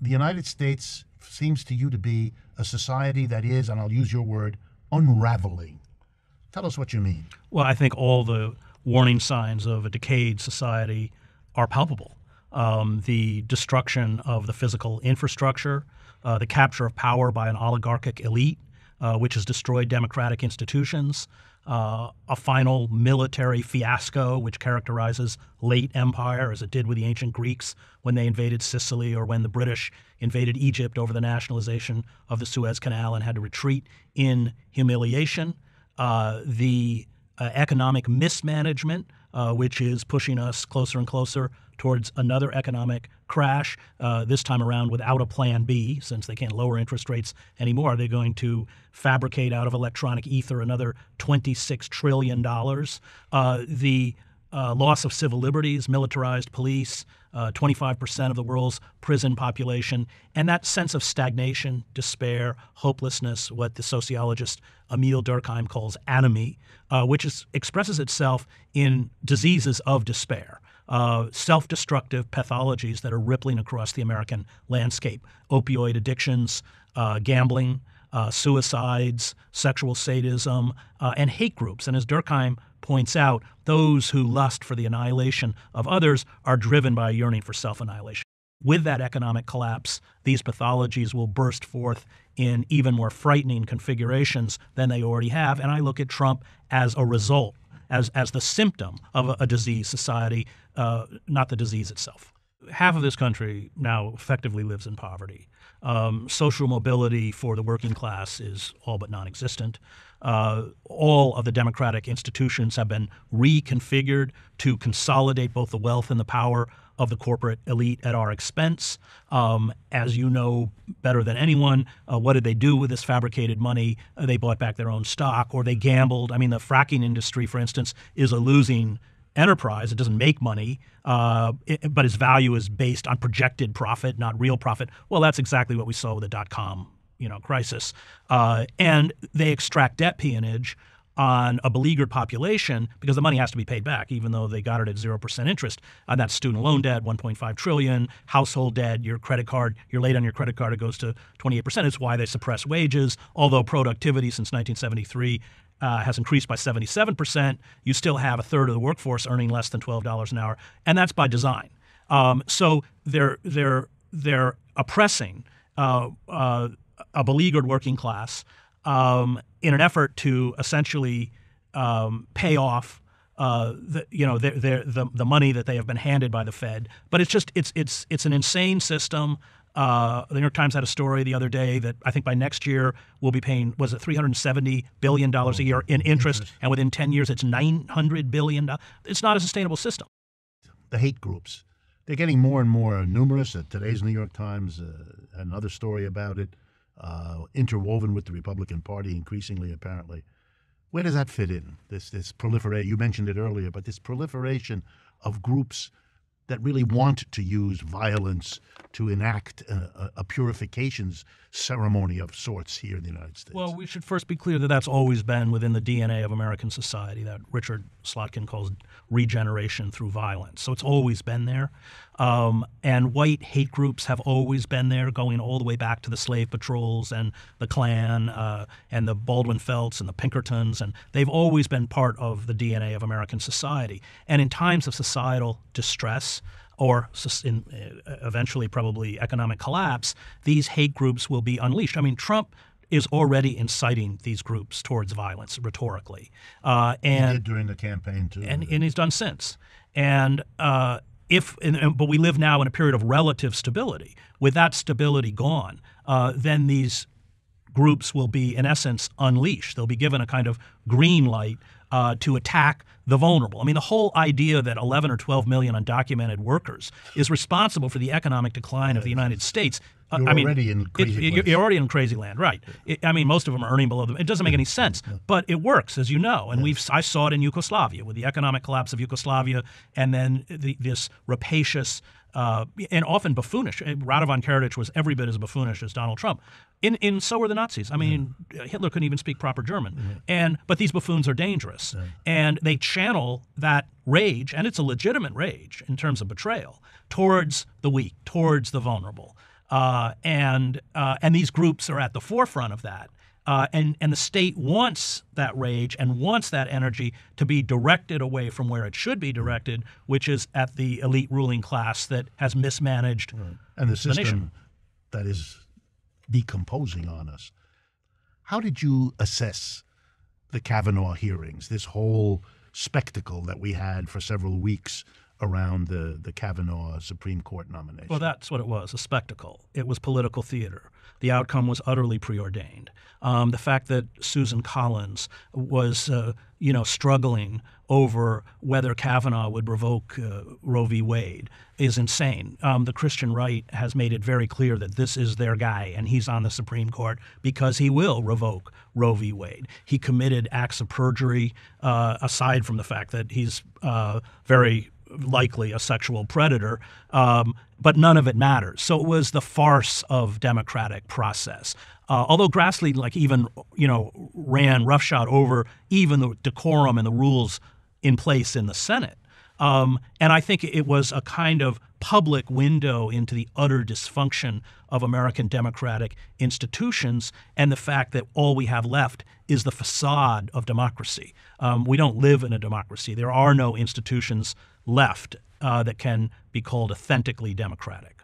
the United States seems to you to be a society that is, and I'll use your word, unraveling. Tell us what you mean. Well, I think all the warning signs of a decayed society are palpable. The destruction of the physical infrastructure, the capture of power by an oligarchic elite, which has destroyed democratic institutions, a final military fiasco which characterizes late empire, as it did with the ancient Greeks when they invaded Sicily, or when the British invaded Egypt over the nationalization of the Suez Canal and had to retreat in humiliation. The economic mismanagement, which is pushing us closer and closer towards another economic crash, this time around without a plan B, since they can't lower interest rates anymore. They're going to fabricate out of electronic ether another $26 trillion. The loss of civil liberties, militarized police, 25% of the world's prison population, and that sense of stagnation, despair, hopelessness, what the sociologist Emile Durkheim calls anomie, which expresses itself in diseases of despair. Self-destructive pathologies that are rippling across the American landscape: opioid addictions, gambling, suicides, sexual sadism, and hate groups. And as Durkheim points out, those who lust for the annihilation of others are driven by a yearning for self-annihilation. With that economic collapse, these pathologies will burst forth in even more frightening configurations than they already have. And I look at Trump as a result, as the symptom of a diseased society, not the disease itself. Half of this country now effectively lives in poverty. Social mobility for the working class is all but non-existent. All of the democratic institutions have been reconfigured to consolidate both the wealth and the power of the corporate elite at our expense. As you know better than anyone, what did they do with this fabricated money? They bought back their own stock, or they gambled. I mean, the fracking industry, for instance, is a losing enterprise. It doesn't make money, but its value is based on projected profit, not real profit. Well, that's exactly what we saw with the dot-com crisis. And they extract debt peonage on a beleaguered population because the money has to be paid back, even though they got it at 0% interest. That's student loan debt, $1.5 trillion, household debt, your credit card, you're late on your credit card, it goes to 28%. It's why they suppress wages. Although productivity since 1973 has increased by 77%, you still have a third of the workforce earning less than $12 an hour, and that's by design. So they're oppressing a beleaguered working class in an effort to essentially pay off the money that they have been handed by the Fed. But it's an insane system. The New York Times had a story the other day that I think by next year we'll be paying, was it $370 billion a year in interest, and within 10 years it's $900 billion. It's not a sustainable system. The hate groups, they're getting more and more numerous. Today's New York Times, another story about it, interwoven with the Republican Party increasingly, apparently. Where does that fit in, this proliferation? You mentioned it earlier, but this proliferation of groups that really want to use violence to enact a purifications ceremony of sorts here in the United States? Well, we should first be clear that that's always been within the DNA of American society, that Richard Slotkin calls regeneration through violence. So it's always been there. And white hate groups have always been there, going all the way back to the slave patrols and the Klan and the Baldwin Felts and the Pinkertons. And they've always been part of the DNA of American society. And in times of societal distress, or eventually probably economic collapse, these hate groups will be unleashed. I mean, Trump is already inciting these groups towards violence rhetorically. And he did during the campaign, too. And he's done since. But we live now in a period of relative stability. With that stability gone, then these groups will be, in essence, unleashed. They'll be given a kind of green light to attack the vulnerable. I mean, the whole idea that 11 or 12 million undocumented workers is responsible for the economic decline of the United States. You're already in crazy land, right? Most of them are earning below them. It doesn't make any sense, but it works, as you know. And I saw it in Yugoslavia with the economic collapse of Yugoslavia, and then this rapacious and often buffoonish. Radovan Karadzic was every bit as buffoonish as Donald Trump. So were the Nazis. I mean, Hitler couldn't even speak proper German. But these buffoons are dangerous, and they channel that rage, and it's a legitimate rage in terms of betrayal, towards the weak, towards the vulnerable. And these groups are at the forefront of that. And the state wants that rage and wants that energy to be directed away from where it should be directed, which is at the elite ruling class that has mismanaged and the system nation. that is decomposing on us. How did you assess the Kavanaugh hearings, this whole spectacle that we had for several weeks around the Kavanaugh Supreme Court nomination? Well, that's what it was, a spectacle. It was political theater. The outcome was utterly preordained. The fact that Susan Collins was, struggling over whether Kavanaugh would revoke Roe v. Wade is insane. The Christian right has made it very clear that this is their guy, and he's on the Supreme Court because he will revoke Roe v. Wade. He committed acts of perjury, aside from the fact that he's very likely a sexual predator, but none of it matters. So it was the farce of democratic process. Although Grassley, even ran roughshod over even the decorum and the rules in place in the Senate. And I think it was a kind of public window into the utter dysfunction of American democratic institutions and the fact that all we have left is the facade of democracy. We don't live in a democracy. There are no institutions left that can be called authentically democratic.